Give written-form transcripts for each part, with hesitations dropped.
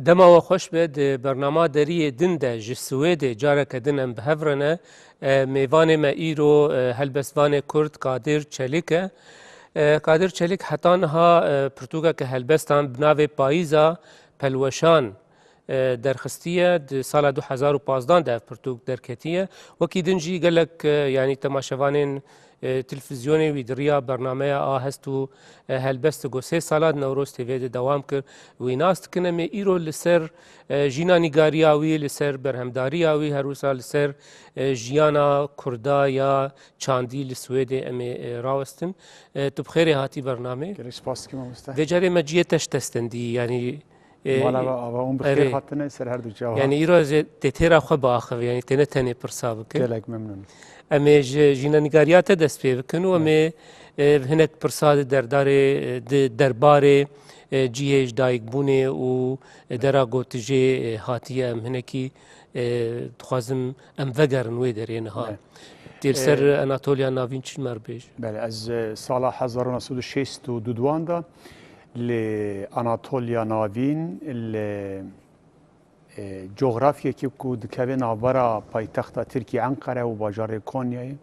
دما و خوش به برنامه دری دن ده جسوید جارک دن ام بهورنه میوان ما ایرو هلبستوان کرد قادر چلیک حتی نها پرتوگا که هلبستان بناو پاییزا پلوشان درخستیه سال 2015 ده پرتوگ درکتیه وکی دنجی گلک یعنی تماشاوانین تلفزیونی ویدریا برنامه هستو هلبست گو 3 سالات نوروز تیوید دوام کر ویناست کنه می ایرو لسر جینا نیگاریاوی لسر برهمداریاوی هروسا لسر جیانا کردا یا چاندی لسوید امی راوستن تو بخیر هاتی برنامه وجاره مجیه تشتستندی یعنی مالا اون بخیر هاتنه سر هر دو جواب یعنی ایرو تیرا خو باخو یعنی تنه پرساب که گلک ممنون امی جینا نیگاریات دست پی بکن و امی هنک پرساد درباره جیهش دایک بونه و درا گوتجه هاتیه ام هنکی تخوازم ام وگرن وی درین ها دل سر اناتولیا ناوین چی مربیج بله از سال 1962 دا لاناتولیا ناوین جغرافیا کی کو دکوی ناورا پایتخت ترکیه انقره و باجار کونیای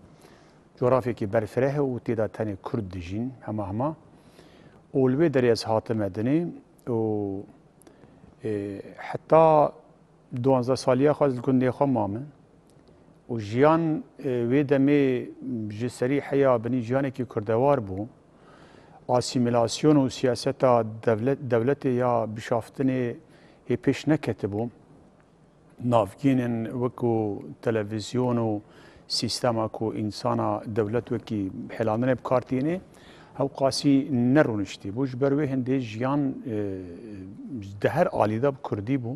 جغرافیا کی برفره و تیدا تنی کرد دجین هما اولوی دری از هاتم مدنی و حتی 12 سالیه خواست کنده خو مامه و جیان وی دمی جسری حیا بنی جیانی کی کردوار بو آسیمیلاسیون و سیاست دولت یا بشافتن پیش نکتبو نافگین وکو تلویزیون و سیستم کو انسان دولت وکی حلاندن بکارتینه او قاسی نرونشتی بوش بروی هنده جیان دهر آلی دا کردی بو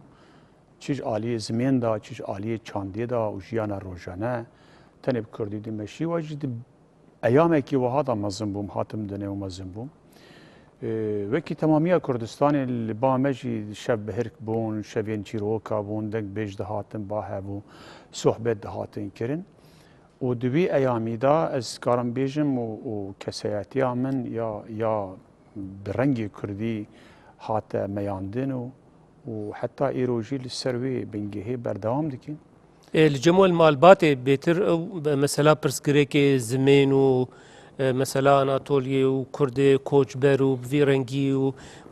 چیز آلی زمین دا چیز آلی چاندی دا و جیان روزانه تنب کردی دی مشی و جد ایام کی و هذا مزن بوم هاتم دنیا و مزن بوم وکی تمامی کردستان با مجی شب بهرک بون شبین چیروکا بون دنگ بیج دهاتن با هبو صحبت دهاتن کرن و دوی ایامی دا از کارم بیجم و کسایتی من یا برنگی کردی هات میاندن و حتی ایروجی لسروی بنگهی بردوام دکین الجمل مالبات بهتر مثلا پرسکره که زمین و مثلا اناتولیه و کرد کوچبر و ویرنگی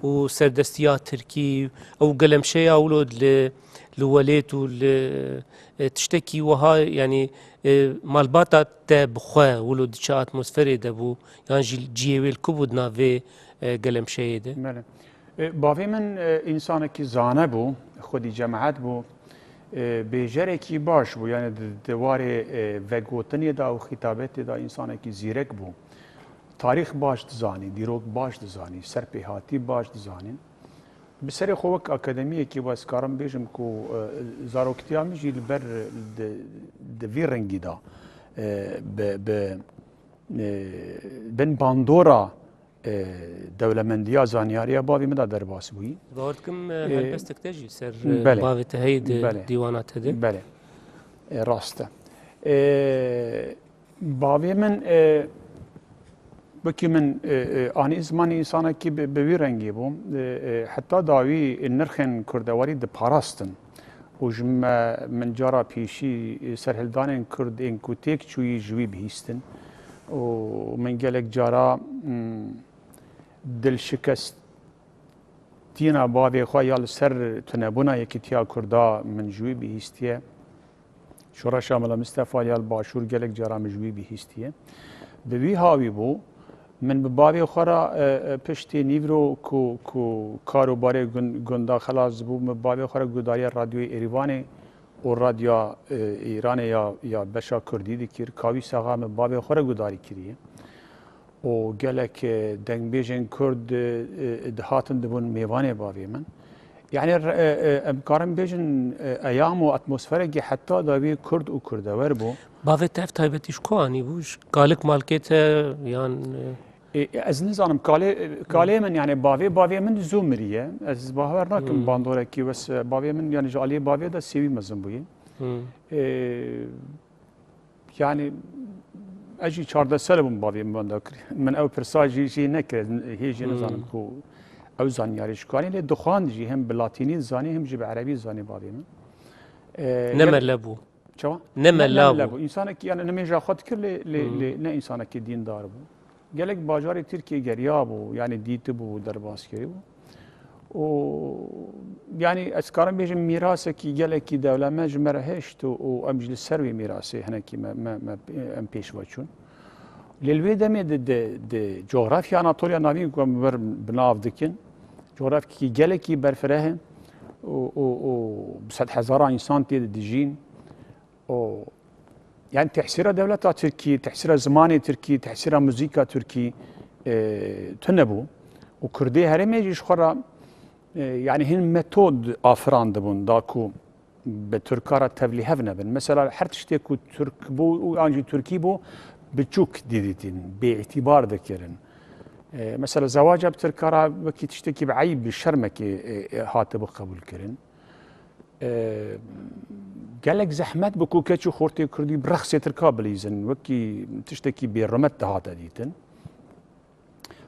و سردستیات ترکی او قلمشه اولود لوليت تشتكي وها يعني مالباتا تبخوا ولود شا اتموسفيري دبو يعني جيويل كبود نافي قلم شيده بله باوی من انسان کی زانه بو خودی جماعت بو بیجره کی باش بو یعنی دوار وگوتنی دا و خطابت دا انسان کی زیرک بو تاریخ باش دزانی دیروک باش دزانی سرپیهاتی باش دزانی بسری خوک اکادمیه کی واس کارم بیجم کو زاروکتیا میجی بر د وی رنگی دا ب بن باندورا دولمندیا زانیاریا باوی مدا در باس بوی باورتكم هلبستك تجي سر بله. باوي تهيد بله. ديوانات هذه بله راسته باوی من بکی من آنی زمانی انسان کی به وی رنگی بوم حتی داوی نرخن کردواری د پاراستن و جم من جارا پیشی سرهلدان کرد این کوتیک چوی جوی بهیستن و من گلک جارا دل شکست تینا باوی خواه یال سر تنبونا یکی تیا کردا من جوی بهیستیه شورا شامل مصطفی یال باشور گلک جارا مجوی بهیستیه به وی هاوی بو من به باوی خورا پشتی نیورو کو کاروبار گندا خلاص بو من باوی خورا گوداری رادیو ایروان و رادیو ایران یا بشا کردی دکیر کاوی ساغا من باوی خورا گوداری کریه و گلک دنگ بیجن کرد دهاتن دبون میوان باوی من يعني امكارم بيجن ايام واتموسفيرك حتى داوي كرد وكردور بو باوي تاف تايبتيش كواني بوش قالك مالكيتا يعني از نظام كالي من يعني باوي من زومريه از باور ناكم باندوركي بس باوي من يعني جالي باوي دا سيوي مزنبوي يعني اجي 14 سنه باوي من او برساجي شي نكر هيجي نظام كو او زانیاریش کانی لی دخان جی هم بلاتینی زانی هم جی بعربی زانی بعدی من نملبو چوا نملابو انسان کی یعنی نمیجا خود کر لی نه انسان کی دین دار بو گلک باجار ترکیه گریا بو یعنی دیت بو درباس کری بو و يعني اسكارم بيجي ميراث كي جالك دولة ما جمر هشت و امجل السروي ميراثي هنا كي ما ام بيش واتشون للوي دمي د جغرافيا اناطوليا نابين كم بر بناف دكن جغرافيا كي جالك برفره و بسد هزار انسان تي دجين و يعني تحسير دولة تركي تحسير زماني تركي تحسير موسيقى تركي تنبو وكردي هرمي يجيش خرا يعني هن ميثود افران دبون داكو بتركارا تبلي هفنبن مثلا هر تشتكو ترك بو انجي تركي بو بتشوك ديديتين باعتبار ذكرن مثلا زواج بتركارا وكي تشتكي بعيب بالشرمكي هاتب قبول كرن قالك زحمت بكو كاتشو خورتي كردي برخص تركا بليزن وكي تشتكي برمت هاتا ديتن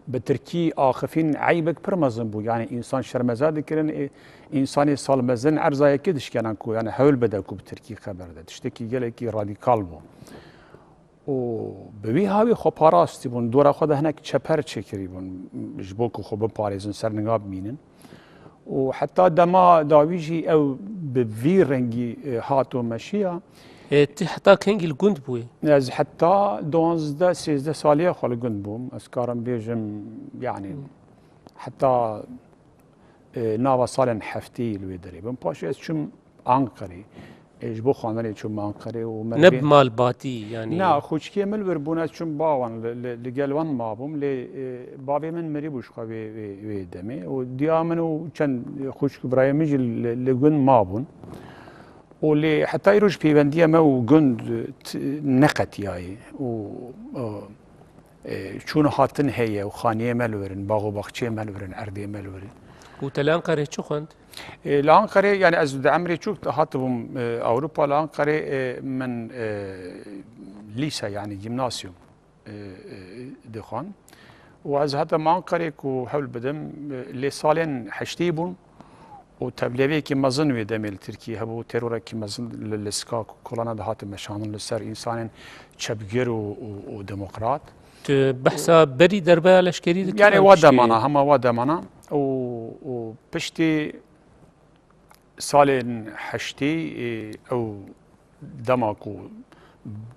بتركي آخفين عيبك برمزن بو يعني إنسان شرمزاد كرن إنساني صالمزن عرضايا كدش كانكو يعني حول بداكو بتركي خبر ده تشتكي جالكي راديكال بو و بوي هاوي خو باراستي بون دورا خود هناك تشبر تشكري بون جبوكو خو بباريزن سرنغاب مينن وحتى دما داويجي او بفي رنجي هاتو مشيا حتى كنجي الجند بوي از حتى 12 13 ساليه خال الجند بوم اسكارم بيجم يعني حتى ناوا سالن حفتي الويدري بم باشي شم انقري اجبو خانري شم انقري نب مال باتي يعني نا خوشكي مل بربونات شم باوان لقلوان ما بوم ل بابي من مريبوش خوي ويدمي وديامنو كان خوشك برايم يجي لجن مابون واللي حتى يروج في بندية ما وجند نقت ياي و شونو هاتن هي وخانية ملورن باغو باخشي ملورن أرضي ملورن وتلانقرة شو خند؟ لانقرة يعني از عمري شوك هاتبهم أوروبا لانقرة من ليسا يعني جيمناسيوم دخان وعز هذا مانقرة وحول بدم اللي صالين حشتيبون وتبليبي كي مزن ويدميل تركيا هبو تيرورا كي مزن للسكاك كولانا دهات مشانن لسر انسان تشبجر وديمقراط بحثا بري دربا لشكري يعني ودمانا هما ودمانا و بشتي سالين حشتي او دماكو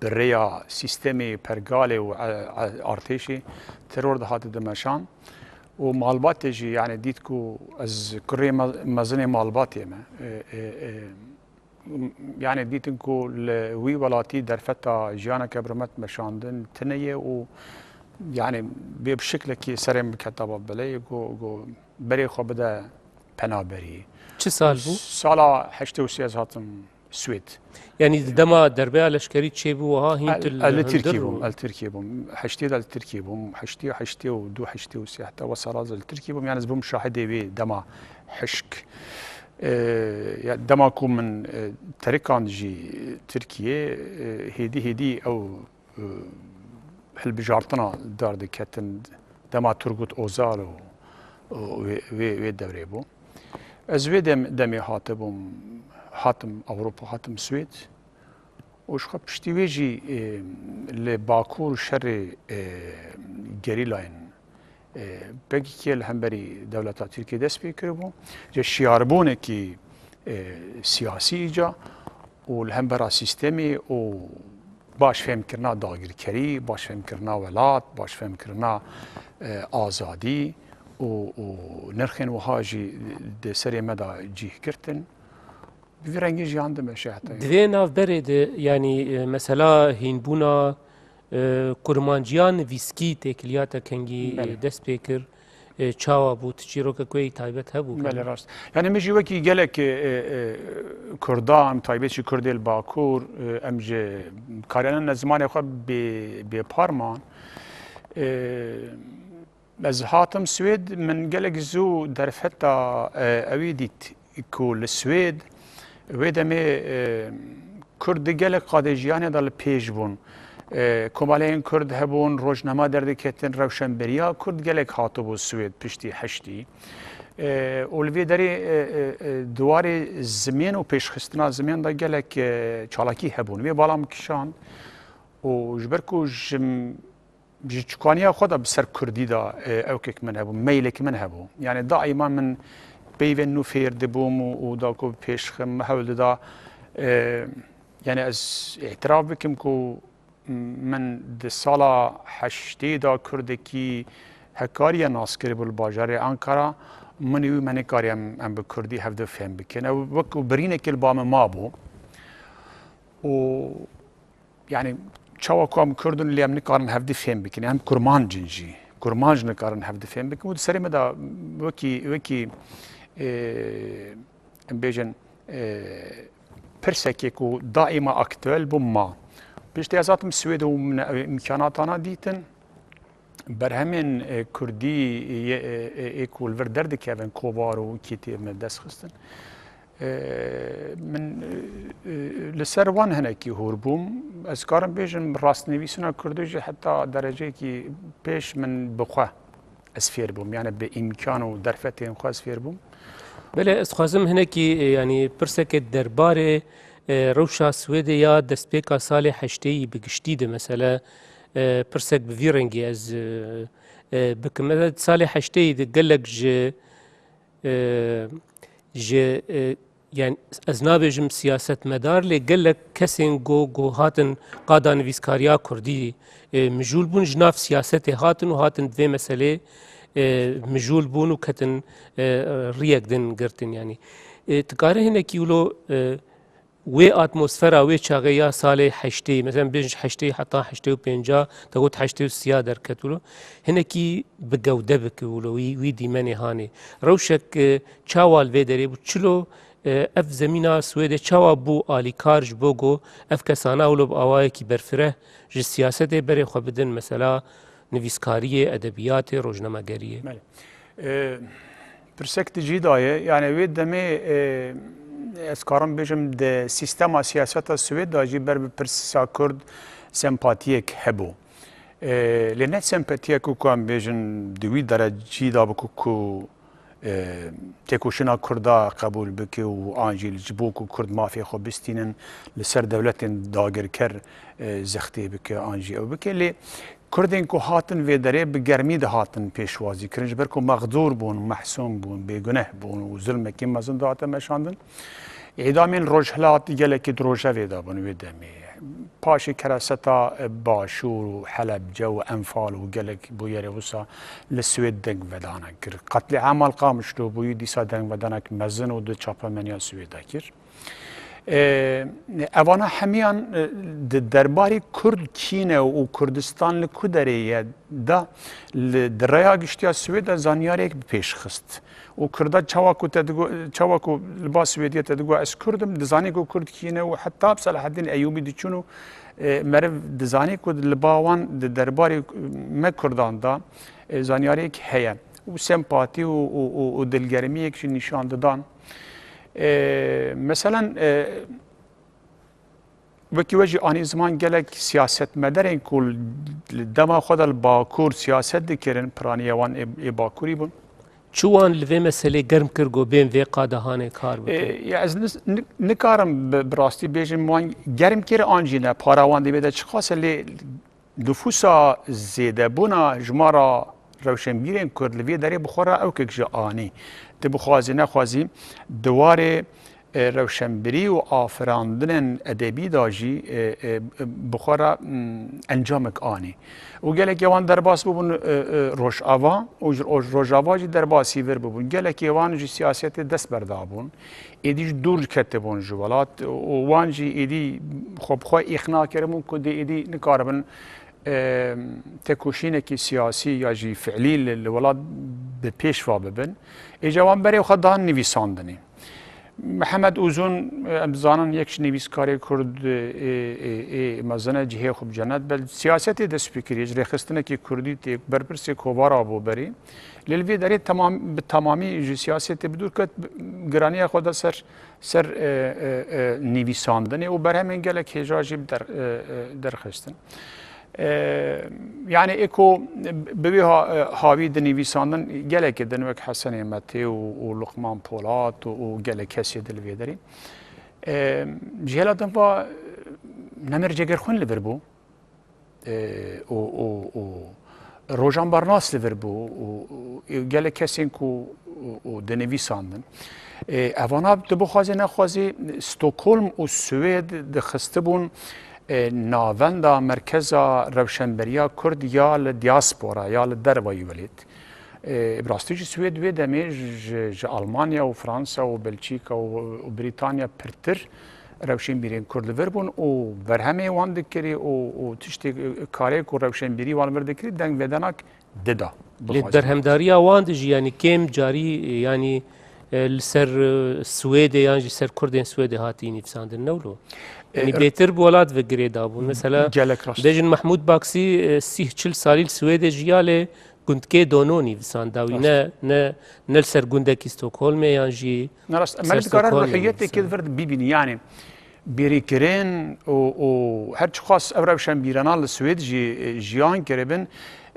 بريا سيستمي برغالي وارتيشي تيرور دهات دمشان ومالبات تجي يعني ديتكو از كري مزني مالبات ما يعني ديتكو وي ولاتي درفتا جانا كبرمت مشاندن تنيه و يعني بشكل كي سرم كتابه بلاي جو بري خو بدا بنابري چه سال بو؟ سالا 86 هاتم سويد يعني دما دربي لشكري تشي بو ها هينت التركي بوم حشتي دال التركي بوم حشتي ودو حشتي وسي حتى وصل التركي بوم يعني زبوم شاهدي بي دما حشك دما كو من تركان جي تركيا هدي او هل بجارتنا دار دكتن دما ترغوت اوزال و دوري بو از دمي هاتبوم حاتم أوروبا حاتم سويد وش خب بشتويجي لباكور شر جريلاين بقي كي الهمبري دولة تركيا دست بيكربو جا شياربونه كي سياسي جا والهمبرا سيستمي و باش فهم كرنا داغر كري باش فهم كرنا ولات باش فهم كرنا آزادي و نرخن وهاجي دي سري مدى جيه كرتن بفرنجي جي عندما شاهدت دوی ناف برد يعني مثلا هینبونا کرمانجیان ویسکی تکلیات کنگی دست بکر چاوا بود چیرو که کوی تایبت هبو بله راست يعني مجي وكي قالك كردان تايبتشي كردي الباكور امجي كارينا زمان خو ببارمان از هاتم سويد من قالك زو درفتا اويديت كول السويد ويدمي كرد قالك قادجياني دال بيج بون کۆمەڵەیەن کورد هەبوون ڕۆژنەما دەردەکەتن ڕەوشەنبەریە کورد gelek هاتبوو سوێد پشتی هەشتی و li vê derê duwarê zimên û pêşxistina zimên de gelek çalakî hebûn vê balam kişan û ji ber ku ji çûkaniya xwe de bi ser Kurdî da ewkek min hebû meylek min hebû yani daîma min peyvên nû fêr dibûm û da ku pêşxim me hewl dida yani ez îtiraf bikim ku min di sala heştê da Kurdekî hekariya naskiribû li bajarê Ankara من وی من کاریم ام به کردی هفته فهم بکن و وقت برینه که با من ما بو و یعنی چوا کام کردن لیم نکارن هفته فهم بکن هم کرمان جنجی کرمانج نکارن هفته فهم بکن و سری مدا وکی ام بیجن پرسکی کو دائما اکتوال بو ما بیشتر ازاتم سوید و من امکاناتانا دیتن برهمین کردی اکول ور درد کردن کوبار و کیتی من دست خستن من لسر وان هنه کی هربوم از کارم بیشم راست نویسنا کردوجی حتی درجه کی پیش من بخواه اسفیر بوم یعنی به امکان و درفتین خواه اسفیر بوم بله از خوازم هنه کی یعنی پرسک درباره روشا سویدیا دستپیکا سال هشتی بگشتیده مثلا پرسک به وی رنگی از بکم سال هشتی دقلق يعني از نابجم سیاست مدار لی قلق کسین گو هاتن قادا نویسکاریا کردی مجول بون جناف سیاست هاتن و هاتن دوی مسئله مجول بون و کتن ریک دن گرتن يعني تقاره هنه کیولو وی اتمسفر وی چاغه یا سال هشتی مثلا بینج هشتی حتی هشتی و پنجا تقول هشتی و سیا در کتولو هنه کی بگوده بکولو وی دیمنی هانی روشک چاوال وی داری بو چلو اف زمینا سویده چاوا بو آلی کارج بوگو اف کسانا ولو بآوائه کی برفره جی سیاست بری خو بدن مثلا نویسکاری ادبیات روزنامه‌گریه پرسک تجی دایه یعنی وی دمی از کارم بیشم د سیستم سیاست سوید داجی بر پرسا کرد سمپاتیک هبو لنت سمپاتیک کو کام بیشن دوی درجی دا بکو کو تکوشنا کردا قبول بکی و آنجیل جبو کو کرد مافی خو بستینن لسر دولت داگر کر زختی بکی آنجی او بکی لی کردین کو هاتن و دره به گرمی ده هاتن پیشوازی کرنج بر کو مغدور بون محسوم بون بیگنه بون و ظلم کی مزن داته مشاندن اعدامین روجهلات گله کی دروجه ویدا بون ویدمی پاشی کراستا باشور و حلب جو انفال و گله بو یری وسا لسوید دنگ ودانا کر قتل عمل قامش تو بو دیسا دنگ ودانا مزن و دو چاپا منیا سویدا کر اوانا همیان درباری کرد کینه و کردستان لکودریه دا دریا گشتیا سوید زانیاری یک پیش خست و کردا چواکو لباس سویدیه تدگو از کردم دزانی کو کرد کینه و حتی بصلاح الدین ایوبی دیچونو مرف دزانی کو لباوان درباری ما کردان دا زانیاری یک هیا و سمپاتی و دلگرمی یک نشان دادن مثلا وکی وجه آنی زمان گلک سیاست مدارن کل دما خود الباکور سیاست دکرن پرانیوان باکوری بون چوان لوی مسئله گرم کرگو بین وی قادهانه کار بکن یا از نکارم براستی بیشم وان گرم کر آنجینه پاراوان دی بده چخواست لی نفوسا زیده بونا جمارا روشنبیرین کرد لوی داری بخورا او که جا آنی دی بخوازی نخوازی دواره روشنبری و آفراندن ادبی داجی بخورا انجامک آنی و گله که وان درباس ببون روش آوا و روش آوا جی درباسی ور ببون گله که وان جی سیاست دست بردابون ایدیش دور کتبون جوالات و وان جی ایدی خب خواه اخنا کرمون کدی ایدی نکاربن تکوشینکی سیاسی یا جی فعلی لولاد به پیشوا ببن ایجوان بری و خدان نویساندنی محمد اوزون امزانان یک نویسکاری کرد مزنه جهه خوب جنت بل سیاستی دست فکری اجرای خستنه که کردی تیک برپرسی کوبار آبو بری لیلوی داری تمامی سیاستی بدور که گرانی خود سر نویساندنه و بر همین گله که جاجیب در خستن يعني اكو ببيها هاوي دنيفيساندن جالك دنوك حسن يمتي ولقمان بولات وجالك هسي دلفيدري جهلا دنفا نمر جگر خون لفربو و روجان برناس لفربو وجالك هسين كو دنيفيساندن اوانا دبو خوازي نخوازي ستوكولم و سويد دخستبون ناوندا مرکزا روشنبریا کرد یا لدیاسپورا یا لدروایی ولید براستیجی سوید و دمی ج آلمانیا و فرانسا و بلژیکا و بریتانیا پرتر روشنبرین کرد وربون و برهمه وان دکری و تشتی کاری کو روشنبری وان وردکری دنگ بدنک ددا لدرهمداریا وان دجی یعنی کم جاری یعنی لسر سويد يعني سر كردين سويد هاتي نفساندن نولو يعني بيتر بولاد وغريدا بون مثلا دجن محمود باكسي سيه 40 سالي سويد جياله كنت كي دونوني نفسانداوي نا نلسر غوندكي ستوكهولم يعني جي نراست مالك قرار روحيتي كده فرد بيبني يعني بيريكرين و هر خاص اوروشن بيرانا السويد جيان كربن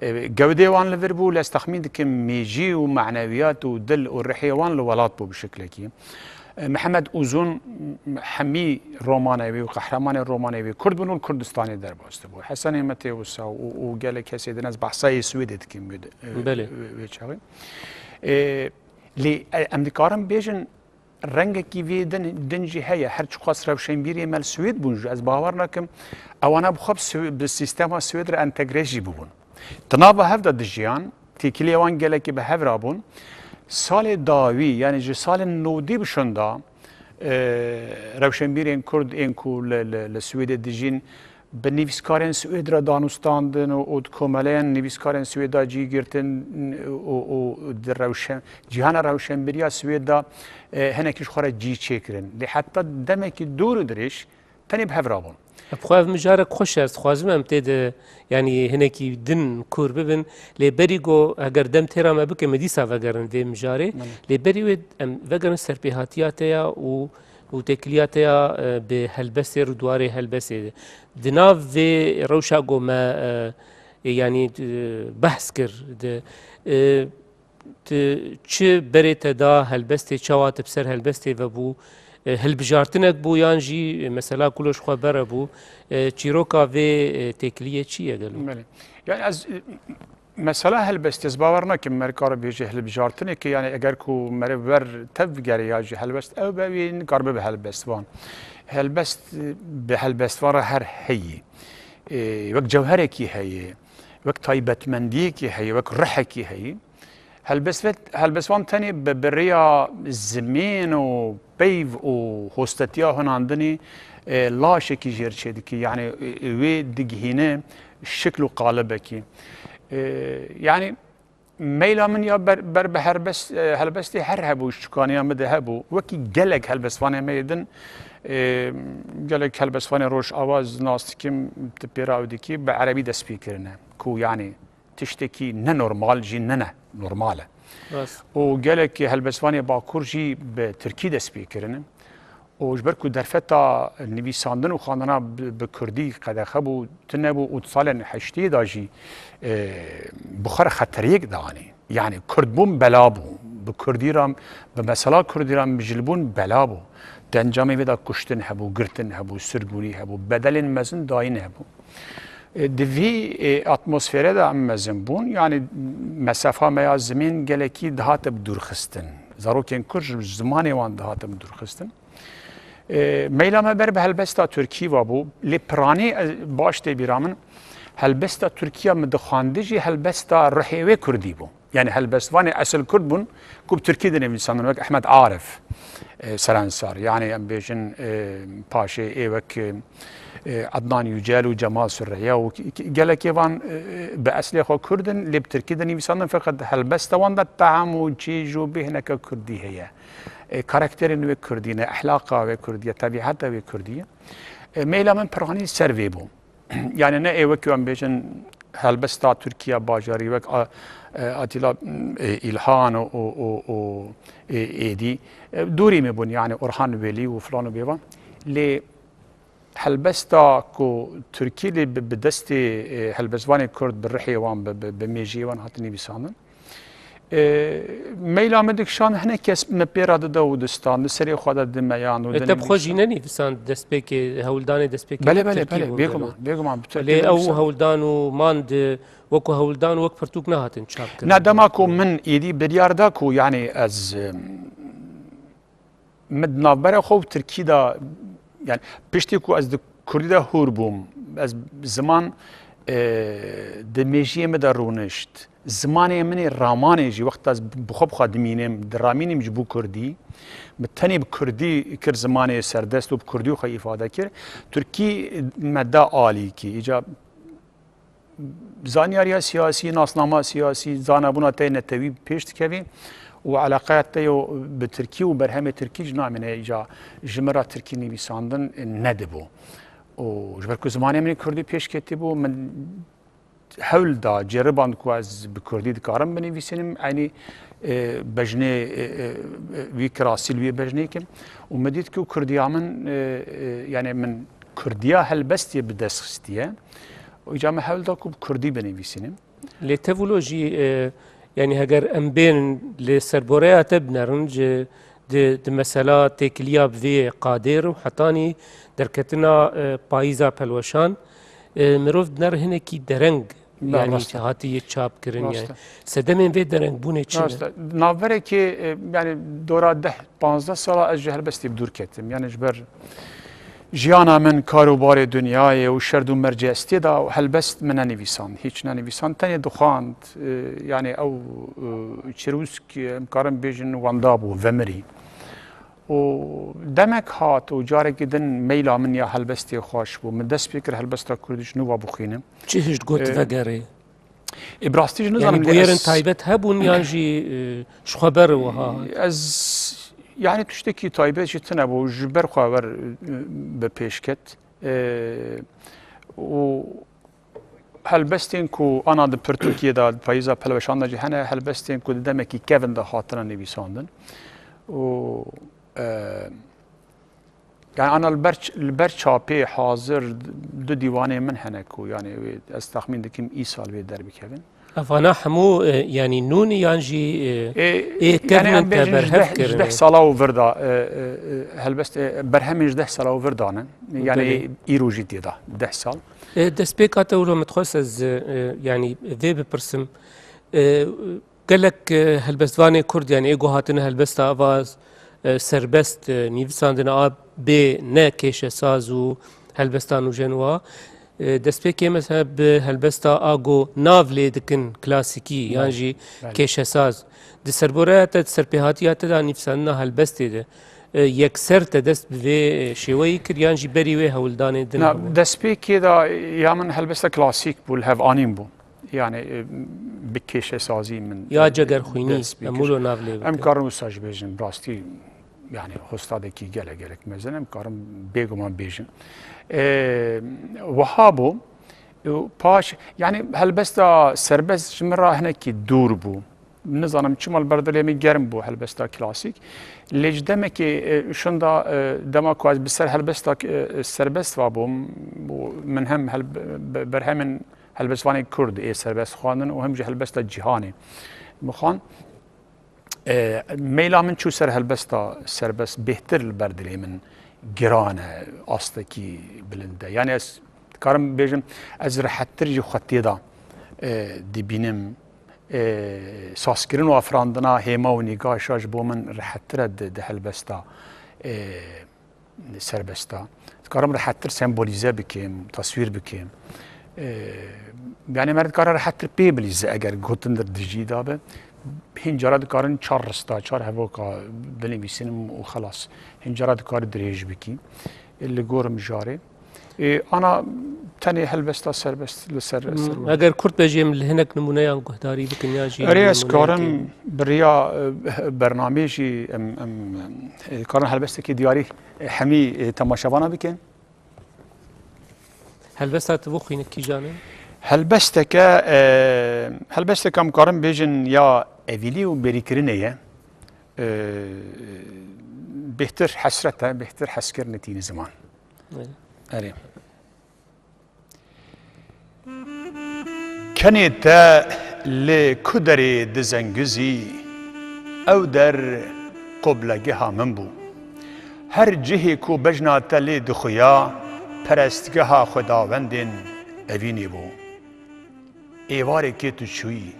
جودة وان ليفربو لاستخمين دكم ميجي ومعنويات ودل والرحيوان لولات بو بشكل كي محمد اوزون حمي رومانوي وقهرمان رومانوي كرد بنو الكردستاني درباست بو حسن متي وسا وقال لك هسه ناس بحصاي سويد كم بله ويتشاغي لي امدكارم بيجن رنگ کی وی دنجی هيا هر خاص روشن بیری مال سويد بونج از باورناكم اوانا بخبس بالسيستم سويد را انتجريجي بون تنابه هفدا دجيان تيكلي وان جلكي بهف رابون سال داوي يعني جي سال نودي بشندا روشن بيرين كرد انكو لسويد دجين بنيفسكارن سويد را دانوستاندن و كومالين نيفسكارن سويدا جي گرتن و در روشن جهان روشن بريا سويدا هناكيش خورا جي چيكرن لحتى دمك دور دريش تاني بهف رابون بخواف مجارك خوش است خوازم امتد يعني هناكي دن كور ببن لبريغو اگر دم تيرا ما بك مديسا وگرن في مجاري لبريو وگرن سربيهاتياتيا و تكلياتيا بهلبسي ردواري هلبسي دناف في روشاغو ما يعني بحث كر چه بريت دا هلبستي چوات بسر هلبستي وبو هلبجارتنك بو يانجي مثلا كلش خبر بو چيروكا في تكليه چيه قالوا يعني از مثلا هلبست باورنا كم مركار بيجي هلبجارتنك يعني اگر كو مربر تفجري ياجي هلبست او بين قرب بهلبست وان هلبست بهلبست ورا هر هي وقت جوهرك هي وقت طيبت منديك هي وقت رحك هي هلبسوان تاني بريا زمين و بيف و هوستاتيا هون عندني لا شكي جيرشيدكي يعني وي دقهينه شكل قالبكي يعني ميلا من يا بر بهربس هلبستي هرهبو شكانيا مدهبو وكي جلك هلبسوان ميدن جلك هلبسوان روش آواز ناستكيم تبيرا وديكي بعربي دا سبيكرنا كو يعني تشتكي نورمال جي نورماله وقالك هالبسواني باكور جي بتركي دا سبيكرن وجبركو درفتا نويساندن وخاندنا بكردي قد خبو تنبو وتصالن حشتي داجي بخار خطريك داني يعني كردبون بلابو بكردي رام بمثلا كردي رام بجلبون بلابو دنجامي بدا كشتن هبو قرتن هبو سرگوني هبو بدل مزن داين هبو دوی اتمسفره دا مزن بون یعنی مسافه میا زمین گلکی دهات بدور خستن زاروکن کرج زمانی وان دهات بدور خستن میلا ما بر به هلبستا ترکی و بو لپرانی باش تی بیرامن هلبستا ترکیه مدخاندجی هلبستا رحیوه کردی بو يعني هلبستواني اصل كرد بون كوب تركي دني انسان وك احمد عارف سرانسار يعني ام بيجن باشي ايوك عدنان يجال وجمال سريا وقال لك يفان باصل خو كردن اللي بتركي دني انسان فقط هلبستوان الطعام وجيجو بهنك كردي هي كاركتر انه كردينه اخلاقه وكرديه طبيعته وكرديه ميلا من براني سيرفي بو يعني انا ايوك ام بيجن هلبستا تركيا باجاري وك اتلا الهان و ايدي دوري مبون يعني اورهان ويلي وفلان بيبا لي هلبستا کو ترکی لی به دست هلبسوان کرد برحی وان به میجی وان هاتنی بیسانن میل آمدک شان هنه کس مپیراد دو دستان سری خود دمیان و تب خوشی نفسان دست بک هولدان دست بک بله بیگم لی او هولدان و ماند وکو هولدان وک پرتوک نهاتن چاپ کرد نه دما کو من ایدی بریاردا کو یعنی از مدنابره خو ترکی دا yani pişti ku az Kurdida hur bum az zaman demejiye me da ronişt zamanê min ramanê jî wexta ez bixwe xadimînim diramînim ji bo Kurdî me tenê bi Kurdî kir zamanê serdest û bi Kurdî xwe îfade kir Tirkî me da alî kî îca zanyariya siyasî nasnama siyasî zanebûna te netewî pêş dikevî و علاقات تيو بتركي وبرهمه تركي جنامنه ايجا جمرا تركي نویساندن ندبو و جبركو زمانه من كردي پیش كتبو من حول دا جربان كو از بكردي دكارم بنويسنم يعني بجنه ويكرا سيلوي بجنيكم ومديت كو كرديا من يعني من كرديا هلبستي بدسختيه وايجا ما حول دا كو بكردي بنويسنم لتفولوجي يعني هجر أمبين لسربوريا تبنرنج د مسألة تكليا بذي قادر وحتاني دركتنا بايزا بلوشان مروف بنر هنا كي درنج يعني هاتي يتشاب كرن يعني سدمين في درنج بوني تشنا نافره كي يعني دورا 10-15 سالة أجهل بس تبدور كتم يعني جبر جیانا من کاروبار دنیای و شرد و مرجع استیدا و هلبست من نویسان هیچ نویسان تنی دخاند یعنی او چروسک امکارم بیجن واندابو ومری و دمک هات و جاره گدن میلا من یا هلبستی خوش بو من دست بکر هلبستا کردش نوا بخینم چه هشت گوت وگره؟ ابراستیج نزانم يعني بويرن تايبت هبون يانجي شخبر وها از يعني تشتكي طيبة جتنا بو جبر خبر بپیشکت و هلبستين كو انا د تركيا دا بايزا بلوشان دا جهنه هلبستين كو دمكي كيفن دا خاطرنا نويساندن و يعني انا البرچاپي حاضر دو ديواني من هنكو يعني استخمين دكم اي سال بي دربي كيفن افانا حمو يعني نوني يانجي كرن انت برهف كرن 10 سالا وفردا هلبست برهم 10 سالا وفردانا يعني ايروجي ديدا 10 سال دسبيكا تولو متخصص يعني ذي ببرسم قال لك هلبستواني كرد يعني ايجو هاتنا هلبستا افاز سربست نيفساندنا ب نا كيش سازو هلبستانو جنوا دسبيكي مثلا بهلبستا اجو نافلي دكن كلاسيكي يعني كيش ساز دسربورات تسربيهاتيات دا نفسنا هلبستي ده يكسر تدست بفي شوي كريانجي بري وي هولداني دنا دسبيكي دا يامن هلبستا كلاسيك بول هاف انيم بو يعني بكيش سازي من يا جگر خويني امولو نافلي ام كارم ساج بيجن براستي يعني استادكي گله مثلا ام كارم بيگمان بيجن وهابو باش يعني هلبستا سربست جمرا هناك دور بو نظام چمال بردليمي گرم بو هلبستا كلاسيك ليج دمك شندا دمك واز بسر هلبستا سربست وابو من هم برهم هلبسواني كرد اي سربست خوانن وهم جه هلبستا جهاني مخان ميلا من شو سر هلبستا سربست بهتر البردلي من گرانه آستکی بلنده یعنی از کارم بیجم از راحت‌تر جو خطی دا دبینم ساسکرین و افراندنا هیما و نگاهش با من راحت‌تر ده هلبستا سربستا کارم راحت‌تر سمبولیزه بکیم تصویر بکیم یعنی مرد کار راحت‌تر پیبلیزه اگر گوتن در دجی دابه هنجارة دكارن چار رستا چار هواكا بنويسنم وخلاص هنجارة دكار دريج بكي اللي قورم جاري انا تاني هلبستا سربست لسر اگر كرد بجيم اللي هناك نمونيان قهداري بكن ياجي ريس كارم بريا برنامجي كارن هلبستا كي دياري حمي تماشاوانا بكن هلبستا تبوخينك كي جانب هلبستك مقارن بيجن يا ايفيلي وبريكرينيه بهتر حسرتها بهتر حسكرنتي زمان اري کنی تا لکدری دزنگزی او در قبلگه ها من بو هر جهی کو بجنا تلی دخویا پرستگه ها خداوندین اوینی بو ایواره که تو چویی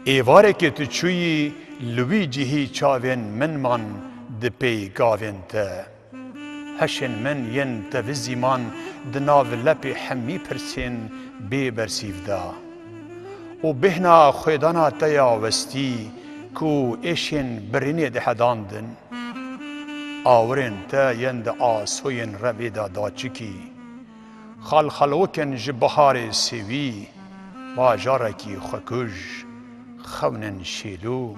ایواره که تو چویی لوی جهی چاوین من دپی گاوین تا هشن من ین توزی من دناو لپی حمی پرسین بی برسیف دا و بهنا خیدانا تیا وستی کو ایشن برینی ده هداندن آورن تا یند آسوین رویدا دا چکی خلوکن جبهار سوی باجارکی خکوش خونن شیلو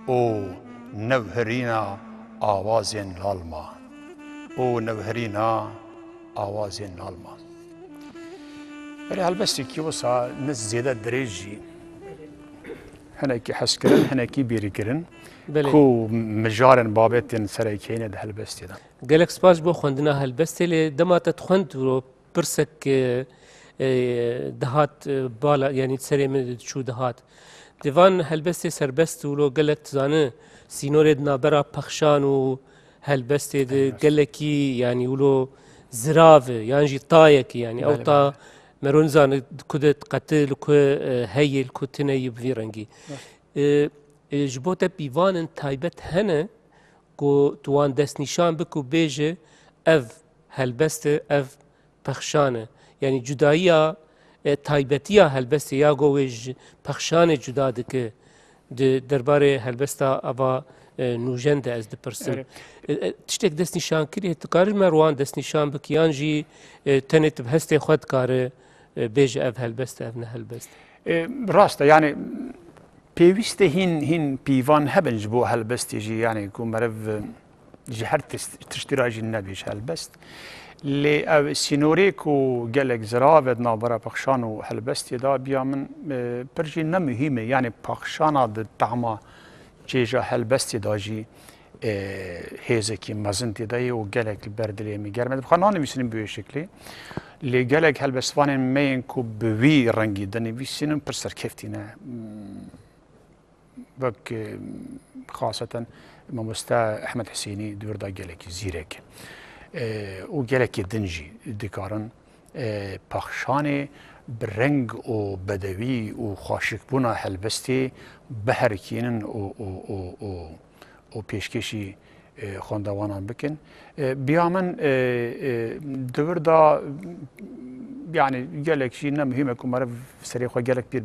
او نوهرینا آوازین لالما او نوهرینا آوازین لالما ولی هلبستی که وسا نز زیده دریجی هنکی حس کرن هنکی بیری کرن کو مجارن بابتین سرایکینه ده هلبستی دا گلک سپاس بو خوندنا هلبستی لی دماتا تخوند رو پرسک دهات بالا یعنی سری من شو دهات دیوان هلبستی سربست ولو گلک تزانه سینور نابرا پخشان و هلبستی ده گلکی یعنی ولو زراوه یعنی جی طایکی یعنی او تا مرونزان کدت قتل کو هیل کو تنی بوی رنگی جبوت بیوان تایبت هنه کو توان دست نشان بکو بیجه اف هلبست اف پخشانه یعنی جدایی تایبتی هلبست یا گویج پخشانه جدا دکه درباره هلبستا اوا نوجنده از دپرسم تشتك دست نشان كري تقارن مروان دست نشان بكيان جي تنت بهستي خود كاره بيج اف هلبست اف نهلبست راسته يعني بيوست هين بيفان هبنج بو هلبست يجي يعني كون مرف جي هر تشتري جي النبيش هلبست لي سينوريكو قالك زراود نابرا بخشان و هلبست دا بيا من برجي نمهمه يعني بخشانا الطعمه جيجا هلبست داجي هيزكي مازنتي داي و قالك البردلي مي قرمد بخانان ميسنين بوي شكلي اللي قالك هلبستوان مين كو بوي رنگي دني بيسنين برسر كيفتينا بك خاصة ممستا احمد حسيني دور دا قالك زيرك و قالك دنجي دكارن بخشاني برنگ و بدوی و خاشک بونا هلبستی بهرکینن و پیشکشی خواندوانان بکن بیامن دور دا يعني قالك شيء مهمة كم مرة سريع قالك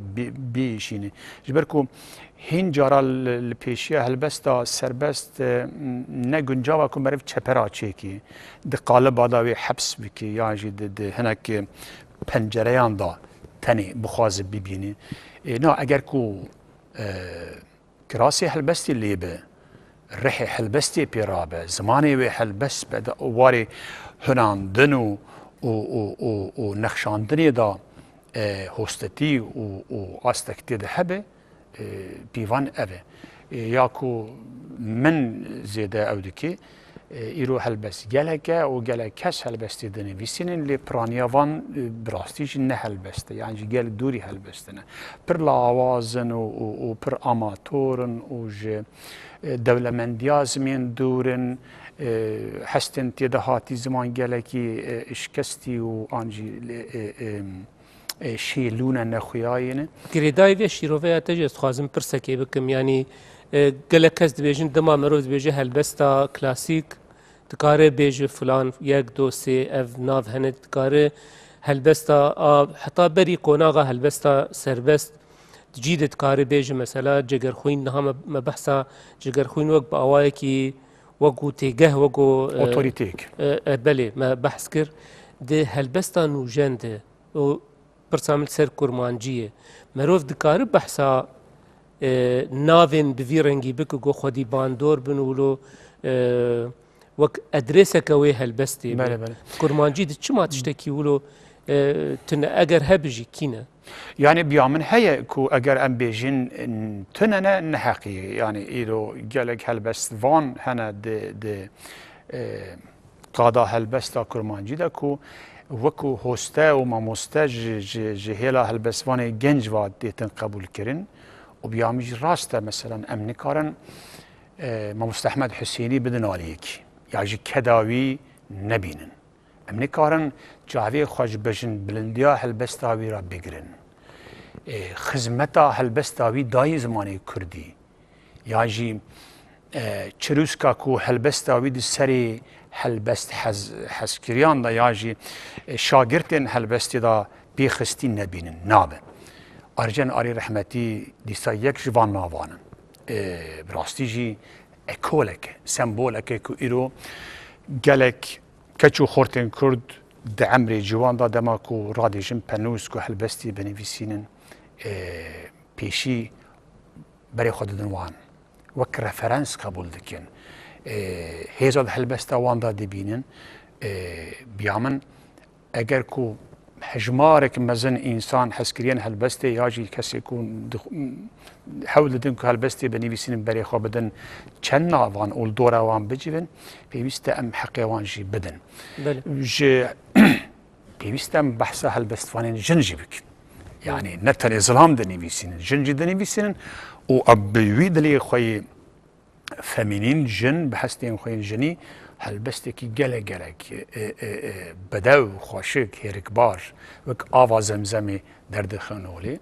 بيشيني جبركم هين جرى البيشيا هالبستا سربست نجنجاوا كم مرة شبرا شيكي دقالب هذا حبس بكي يعني جد هناك پنجرهان دا تنی بخواز ببینی نه اگر کو کراسی هلبستی لیبه رح هلبستی پیرابه زمانی و هلبست بد واری هناندن و نخشاندنی دا هستتی و استکتی ده هبه بیوان اوه یا کو من زیده اودکی ایرو هلبست گلکه و گلک کس هلبستی دنی ویسینن لی پرانیاوان براستیش نه هلبسته یعنی گل دوری هلبستنه پر لاوازن و پر آماتورن و دولمندیاز من دورن هستن تیده هاتی زمان گلکی اشکستی و آنجی شیلونه نخویاینه گریدای و شیروه تجست خوازم پرسکی بکم یعنی گلک کس دبیجن دما مروز بیجه هلبستا کلاسیک دکاره بیجه فلان یک دو سه اف ناف هنه دکاره هلبستا حتی بری قناغا هلبستا سربست جید دکاره بیجه مثلا جگرخوین نها مبحثا جگرخوین وقت با آوائه کی وقو تیگه وقو اوتوریتیک بله ما بحث کر ده هلبستا نوجنده و برسامل سر کرمانجیه مروف دکاره بحثا ناوین بوی رنگی بکو گو خودی باندور بنولو وک ادرسه کوی هلبستی بله بله کرمانجی ده چما تشتکی ولو تن اگر هبجی کینه يعني بيامن هيا كو اگر ام بيجين تننا نحقي يعني ايرو قالك هلبست فان هنا د قادا هلبستا کرمانجی دا کو وکو هوسته و ماموسته جهیلا هلبسوان گنج و دیتن قبول کرن و بیامیج راسته مثلا ام نکارن ماموسته احمد حسینی بدن آلیکی یا جی کداوی نبینن ام نکارن جاوی خوش بجن بلندیا هلبستاوی را بگرن خدمتا هلبستاوی دای زمانی کردی یا جی چروسکا کو هلبستاوی دی سری هلبست حزکریان دا یا جی شاگرتین هلبستی دا بیخستی نبینن نابه ارجن آری رحمتی دیسا یک جوان ناوانن براستی جی اکولک سمبولک کو ایرو گلک کچو خورتن کرد د عمر جوان دا دما کو رادیجن پنوس کو هلبستی بنویسینن پیشی برای خود دنوان وک رفرنس قبول دکن هیزاد هلبستا وان دا دبینن بیامن اگر کو حجمارك مزن انسان حسكريان هلبستي ياجي كسي يكون حول دن هلبستي بنيفيسين بري خو بدن چنا وان اول دورا وان بجيبن بيست ام حقيوان جي بدن جي بيست ام بحث هلبست فانين جنجبك يعني نتن ظلام دنيفيسين جنجي دنيفيسين و ابويد لي خوي فمينين جن بحثتين خوين جني هلبستکی گلک بدو خوشک هرکبار وک آواز زمزمی درد خانولی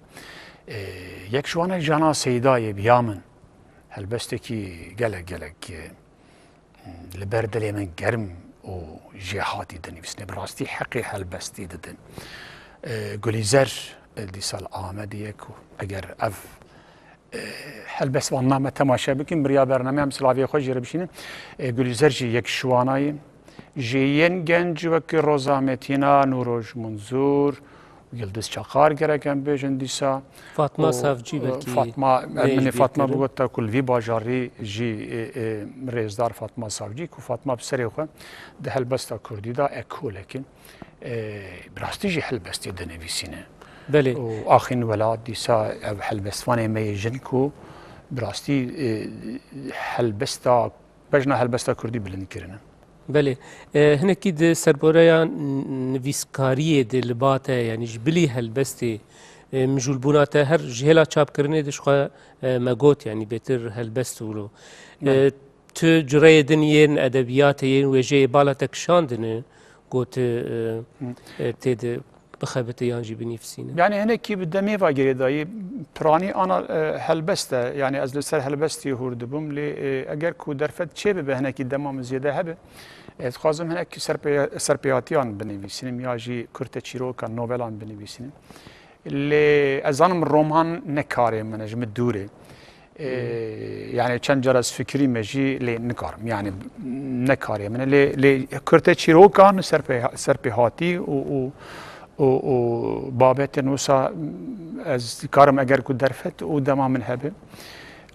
یک شوانه جانا سیدای بیامن هلبستکی گلک لبردلی من گرم و جهاتی دنیوسنه براستی حقی هلبستی ددن گلیزر دیسال آمدی یکو اگر اف هلبس وانا ما تماشا بكم بريا برنامج هم سلاوي خوش جربشين گليزر جي يك شواناي جيين گنج وك روزامتينا نوروج منظور يلدز چاقار گركن بيجن ديسا فاطمه صافجي بلكي فاطمه بوتا كل في باجاري جي ريزدار فاطمه صافجي كو فاطمه بسري خو ده هلبستا كردي دا اكو لكن براستي جي هلبستي دنيفيسينه بله وآخرین ولاد دیسا هلبستوانه می جنکو براستی هلبستا بجنا هلبستا کردی بلند کرنه بله هنا كيد سربوريا نفيسكاريه دي لباته يعني جبلي هلبستي مجولبوناته هر جهلا چاپ کرنه دشخه مگوت يعني بيتر هلبست ولو تو جري دنيين ادبياتين وجي بالاتك شاندنه قوت تيد بخبت يانجي بنفسينا يعني هنا كي بدمي واجري داي براني انا هلبسته يعني از لسر هلبستي هوردبم لي اگر كو درفت چه به هنا كي دمام زياده هبه خازم هنا كي سربياتيان بنفسينم ياجي كرت تشيروكا نوفلان بنفسينم اللي ازانم رومان نكاري من نجم الدوري يعني چند جرس فكري مجي لي نكارم يعني نكاري من لي كرت تشيروكا سربيهاتي و بابت نوسا از کارم اگر کو درفت و دما من هبه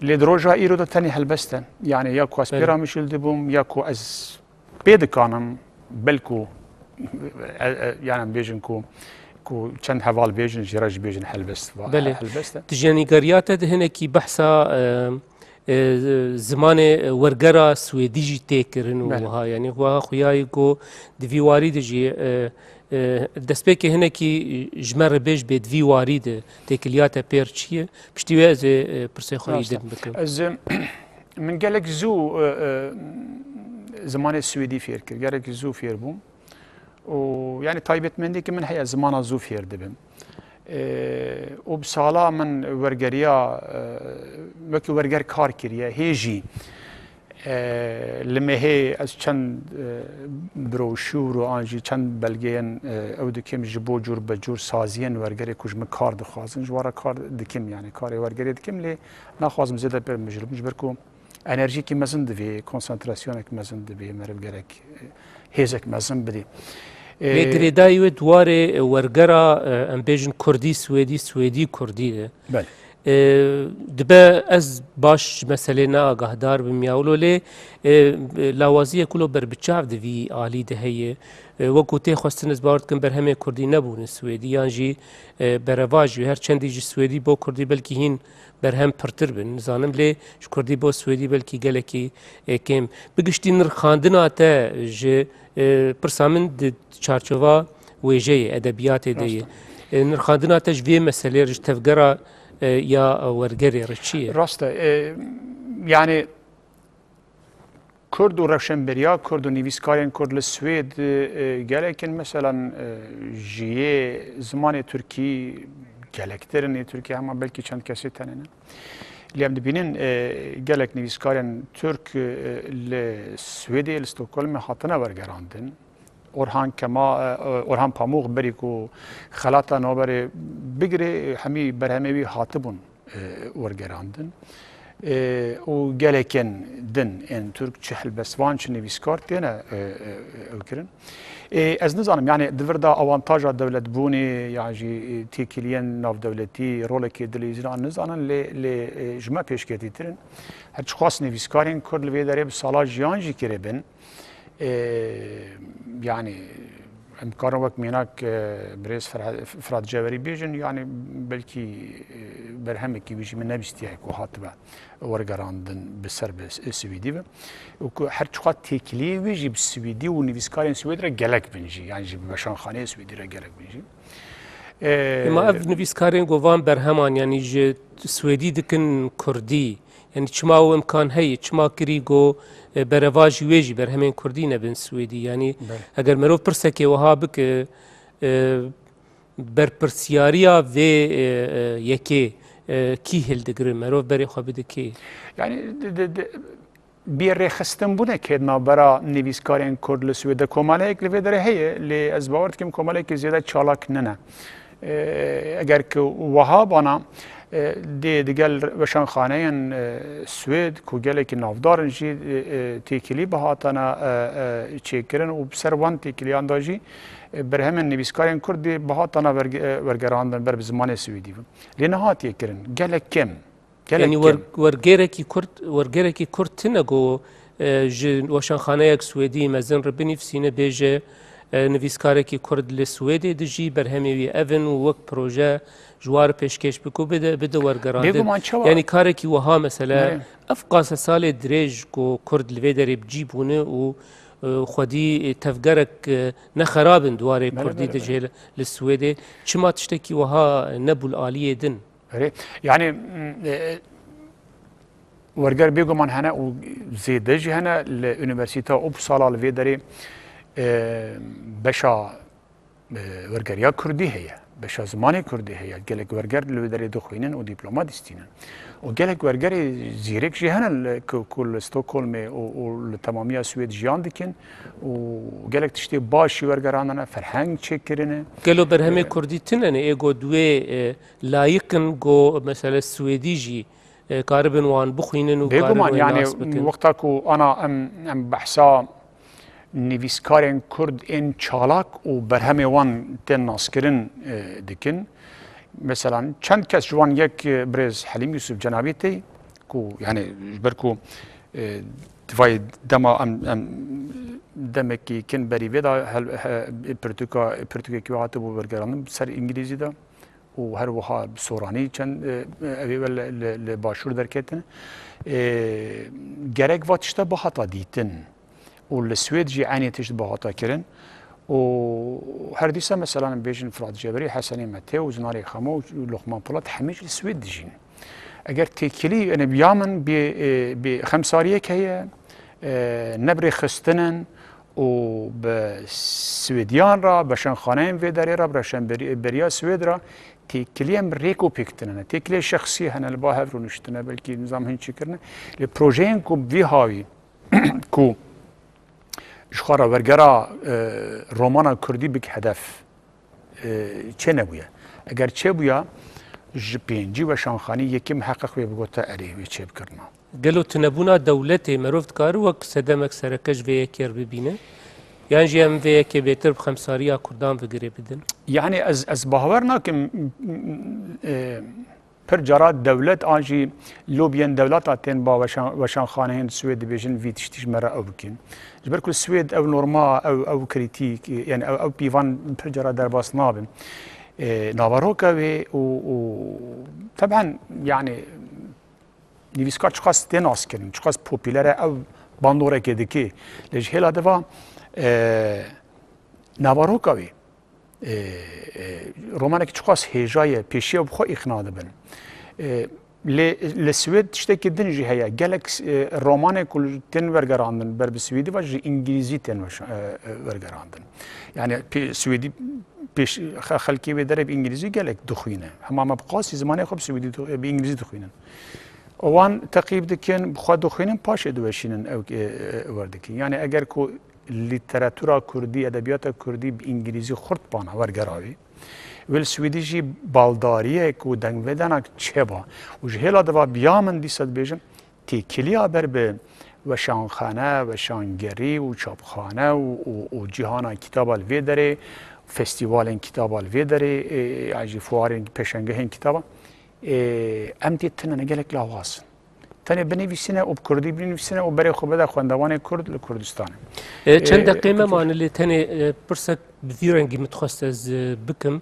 لدروجا ایرو دا تنی هلبستن يعني یا کو اسپیرا مشل دبوم یا کو از بيد كانم بلكو يعني بيجن كو چند حوال بيجن جراج بيجن هلبست هلبست تجاني قريات هنا كي بحثا زمان ورگرا سویدی جی تکرن وها يعني هو خویای کو دوی وارد جی دست که هنه کی جمر بیش به دوی وارد تکلیات پیر چیه پشتیوه از پرسه خواهی دن بکن از من گلک زو زمان سویدی فیر کرد گلک زو فیر بوم و يعني طيبت مندي كمن هي زمان زو فير دبم وبصالا من ورگريا وكي ورگر كار كريا هيجي لما هي از چند بروشور و آنجي چند بلگين او دكيم جبو جور بجور سازين ورگري كوجم كار دخوازن جوارا كار دكيم يعني كار ورگري دكيم لي ناخوازم زيادة بر مجرب مجبركو انرژی کی مزن دوی کنسانتراسیون کی مزن دوی مرب گرک هیزک مزن بدی لگریدای و دواره ورگرا ام بیجن کردی سویدی کردی ده بله دبه از باش مسئله نه آگاهدار بم یا ولوله لاوازیه کلو بر بچاف دوی عالی دهیه وەکو تێ خواستن ez باوەڕ بەر هەمێ کوردی نەبوون سوێدییان ژی بەرەواژی هەر چەندیژی سوێدی بۆ کوردی بەلکی هین بەرهەم پرتر بن نزانم لێ کوردی بۆ سوێدی بەلکی گەلێکی کێم بگشتی نرخاندناتە ji pirsa min di çarçova wêjeyê edebiyatê de ye nirxandina te ji vê meselê ji tevgera ya wergerê re çi ye rast e yani Kurd û rewşenberiya Kurd û nivîskarên Kurd li Swêd gelekin mesela jiyê zimanê Tirkî gelektirin ê Tirkiye hema belkî çend kesê tene ne lê em dibînin gelek nivîskarên Türk li Swêdê li Stockholmê hatine wergerandin Orhan Pamuk berî ku xelata navberê bigirê hemî berhemê wî hatibûn wergerandin û gelekên din ên Türk çi helbestvan çi nivîskar têne ew kirin ez nizanim yani di vir da avantaja dewletbûnê ya jî têkiliyên navdewletî rolekê dilêjîran nizanin lê ji me pêşketîtirin her çi xwast nivîskarên Kurd li vê derê bi sala jiyan jî kiribin yani em karin wek mînak birêz Firat Ceverî bêjin yani belkî berhemekî wî jî min nebîstiye ku hatibe wergerandin bi ser bi Swêdî ve ku her çiqa têkiliyê wê jî bi Swêdî û nivîskarên Swêd re gelek bin jî yani jî bi weşanxaneyê Swêdî re gelek bin jî Ma ev nivîskarên govan berheman yani ji Swêdî dikin Kurdî yani çima o imkan heye çima kirî got berevajî wê jî berhemên Kurdî nebin Swêdî yani eger merov pirsekê wiha bike berpirsyariya vê yekê kî hildigirin merov berê xwe bide kê yani bir rêxistin bûne navbera nivîskarên Kurd li Swêdê komaleyek li vê derê heye lê ez bawer dikim komalekê zêde çalak nine eger ku wiha bana dê digel weşanxaneyên Swêd ku gelekî navdarin jî têkilî bi hatine çêkirin û bi ser wan têkiliyan da jî berhemên nivîskarên Kurdî bi hatine wergerandin ber bi zimanê Swêdî lê nehatiye kirin gelek kim yani wergerekî Kurd tune got ji weşanxaneyek Swêdî mezin re binivîsîne bêje nivîskarekî Kurd li Swêdê dijî berhemê wî evin û wek proje ji war pêşkêş bike bide wergerandin yani karekî wiha mesela ev qase salê dirêj ku Kurd li vê derê bicî bûne û xwedî tevgerek nexerabin duwarê Kurdî dijî li Swêdê çima tiştekî wiha nebû li aliyê din yani werger bêguman hene û zêde jî hene li Üniversiteta Uppsala li vê derê beşa wergeriya Kurdî heye beşa zimanê Kurdî heye gelek werger li vê derê dixwînin û dîplomat dîstînin û gelek wergerê zîrek jî hene ku li Stockholmê û li temamiya Swêd jiyan dikin û gelek tiştê baş jî wergeran hene ferheng çêkirine gelo berhemê Kurdî tune ne ê got duê layiqin got mesela Swêdî jî karibin wan bixwînin û bêguman yani wexta ku ana em behsa nivîskarên Kurd ên çalak û berhemê wan tên naskirin dikin mesela çend kes ji wan yek birêz Helîm Yusuf Cenabî tê ku yani ji ber ku divayê dema em demekî kin berî vê da pirtûkekî wê hatibû wergerandin ser îngilîzî de û her wiha bi soranî çend evê li başûr derketin gerek va tişte bihata dîtin û li Swêd jî aynê tişt bihata kirin û her dîsa mesela em bêjin Firat Ceverî Hesenê Metê û Zinarê Xemo û Luqman Polat hemî jî li Swêd dijîn eger têkilî yani ya min bê xemsariyek heye nebrê xistinin û bi Swêdiyan ra weşanxaneyên vê derê ra bi rewşenberiya Swêd ra têkiliyên rêk û pêktinine têkiliyê şexsî hene li ba hev rûniştine belkî nizam hin çêkirine lê projeyên ku vî havî ku ji xwe re wergera romana Kurdî bik hedef çê nebûye eger çêbûye ji pêncî weşanxanî yekî miheqeq wê bigote erê wê çêbikirina gelo tunebûna dewletê merov dikare wek sedemek sereke ji vê yekê re bibîne yan jî em vê yekê bêtir bi xemsariya Kurdan vigirê bidin yani ez bawer nakim پر جارا دولت آنجی لوبین دولت آتین با وشان خانه هند سوید بیشن ویتشتیش مرا او بکن جبر کل سوید او نورما او کریتیک یعنی او بیوان پر جارا در باس نابن ناواروكا طبعا يعني نيفيسكار شخص تناس كرين شخص بوبيلر او باندورا كدكي ليش هلا دفا ناواروكا رومانك شخص هجايه بيشي وبخو اقناع دبن للسويد تشتكي دنجي هيا جالك الروماني كل تن ورغراندن بر بسويدي واجي انجليزي تن ورغراندن يعني سويدي پیش خلکی و در انگلیسی گلک دخوینه همه ما بقاسی زمانی خوب سویدی به انگلیسی دخوینن وان تقریب دکن بخواد دخوینن پاش ادوشینن او وردکی یعنی اگر کو لیتراتورا کردی ادبیات کردی به انگلیسی خورد پانا ورگراوی ول سویدی جی بالداریه کو دنگ ودنک چه با و جهلا دوا بیامن دیصد بیجم تی کلیا بر به وشانخانه و شانگری و چاپخانه و جهان کتاب الویدره فستیوال کتاب الویدره عجی فوار پشنگه این کتابا امتی تنه نگلک لاواس تنه بنویسینه و کردی بنویسینه و برای خوبه در خواندوان کرد لکردستان چند دقیقه مان اللي تنه برسك بثيرنجي متخصص از بكم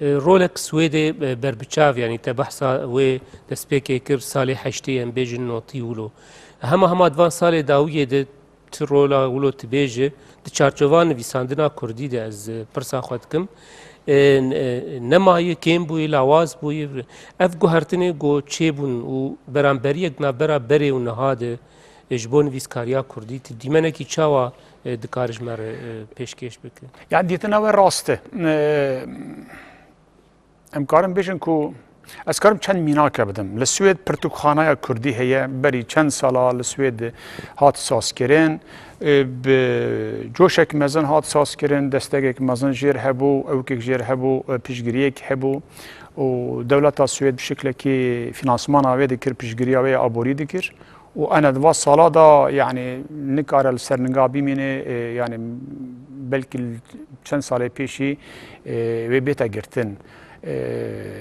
رولك سويدي بربتشاف يعني تبحثا و دسبيكي كر صالح حشتي ام بيجن نوتي ولو هما دوان صالح داويه ده ترولا ولو تبيجي چارچوان نویساندنا کردی ده از پرسا خود کم نمایی کم بوی لاواز بوی اف گوهرتنه گو چه بون و برانبری اگنا برا بری و نهاده اجبو نویسکاریا کردی دیمنه کی چاوا دکارش مر پیشکش بکن يعني ديتنا وين راسته امكارم بيجن كو اسكارم چند ميناكه بدم لسويد برتقانه كردي هي بري چند سالا لسويد هات ساس كرين بجوشك مزن هات ساس كرين دستگك مزن جير هبو او كيك جير هبو بيشگريك هبو و دولت السويد بشكل كي فينانسمان اوي دكر بيشگريا وي ابوري دكر وانا دوا سالا دا يعني نكار السرنگا بيمينه يعني بلكي چند سال پیشی و بیتا گرتن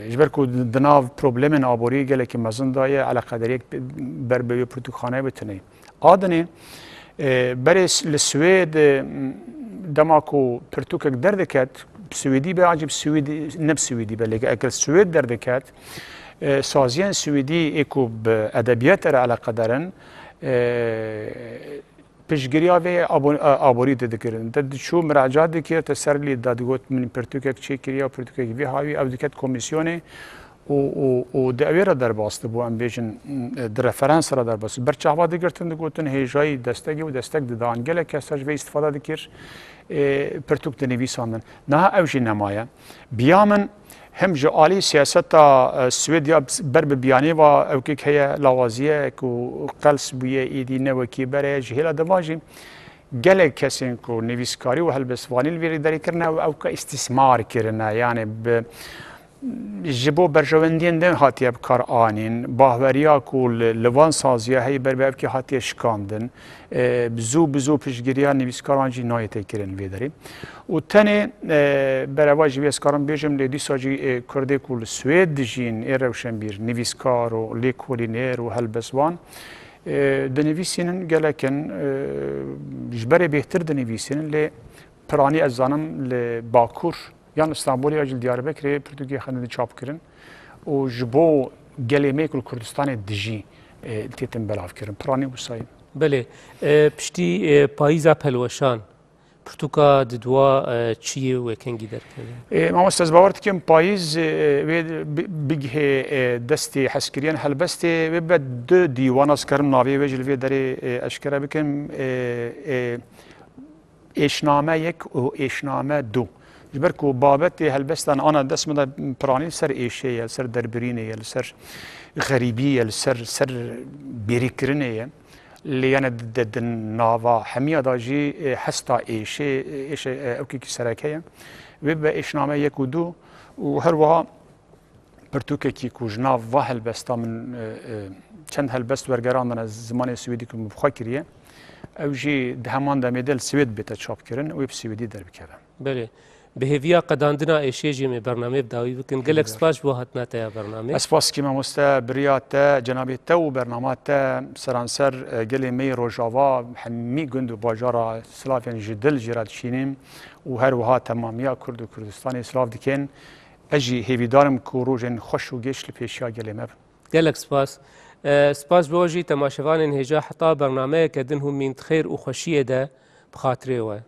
جبركو دناف بروبلمن ابوري گلك مزن دايه على قدر یک بر به پرتوخانه بتنه آدنه برس للسويد دماكو پرتوكك دردكات سويدي بعجب سويدي نب سويدي بلك اكل السويد دردكات سازيان سويدي اكو بادبيات على قدرن پیشگیری و آبوری دکردن. داد شو مراجعه دکرد تسرلی دادگوت من پرتوکک چه کریا پرتوکک وی هایی او دکت کمیسیونه و دعوی را در باست بو ام بیشن در رفرانس را در باست. برچاوا دکردن دکوتن هیجای دستگی و دستگ دادن گله کساج و استفاده دکر پرتوک دنیویساندن. نه اوجی نمایه. بیامن هم جعالی سیاست سویدیا بر بیانی و اوکی که لوازیه کو قلس بیه ایدی نوکی بره جهلا دواجی گله کسین کو نویسکاری و هلبسوانی الویری داری کرنا و اوکا استثمار کرنا یعنی جبو برجواندین دن هاتیه بکار آنین باوریا کو لوان سازیه هی بر به اوکی هاتیه شکاندن بزو پیشگیریا نویسکاران جی نایته کرن ویداری و تنه برواجی ویسکاران بیجم لیدی ساجی کرده کل سوید جین ایروشن بیر نویسکار و لیکولینیر و هلبسوان دنویسینن گلکن جبره بهتر دنویسینن لی پرانی از زانم لباکور یان استانبولی اجل دیاربکر پرتوگی خانه چاپ کرن و جبو گلیمه کل کردستان دجی تیتن بلاف کرن پرانی وسایم بله پشتی پاییزا پلوشان پرتوکا ددوا چیه و کنگی در کنه ما استاذ باورت کم پاییز بگه دستی حسکریان هلبستی و بعد دو دیوان از کرم ناوی و جلوی داری اشکره بکن ایشنامه یک و ایشنامه دو جبركو بابت هلبستان انا دس من براني سر ايشيه سر دربرينيه سر غريبيه سر بيريكرينيه اللي انا ضد النافا حميه داجي حستا ايش اوكي سراكيه ويبقى ايشنامه يكودو وهروها برتوكي كوجناف هلبستا من چند هلبست ورگران زمان سويدي كم بخاكريه او جي دهمان دميدل سويد بيتا چاپ كرن ويب سويدي در بكره بله بهێڤیا قەداندنا ئێشێژی مێ بەرنامێ بداوی بکن gelek سپاس بۆ هاتناتەیە بەرنامێ اسپاس کی مامۆستا بریات جنابی تو و برنامات سرانسر گلی می روجاوا هەمی گوند و باجارا سلافیان ji dil jî re dişînim û her wiha temamiya Kurd û Kurdistanê silav dikin. Ez jî hêvîdarim ku rojên xweş û geş li pêşiya gelê me bin. gelek spas سپاس بۆ ژی تەماشەوانên هێژا حتا بەرنامەیەکە din hûn mîntxêr û xweşiyê de bi xatirê we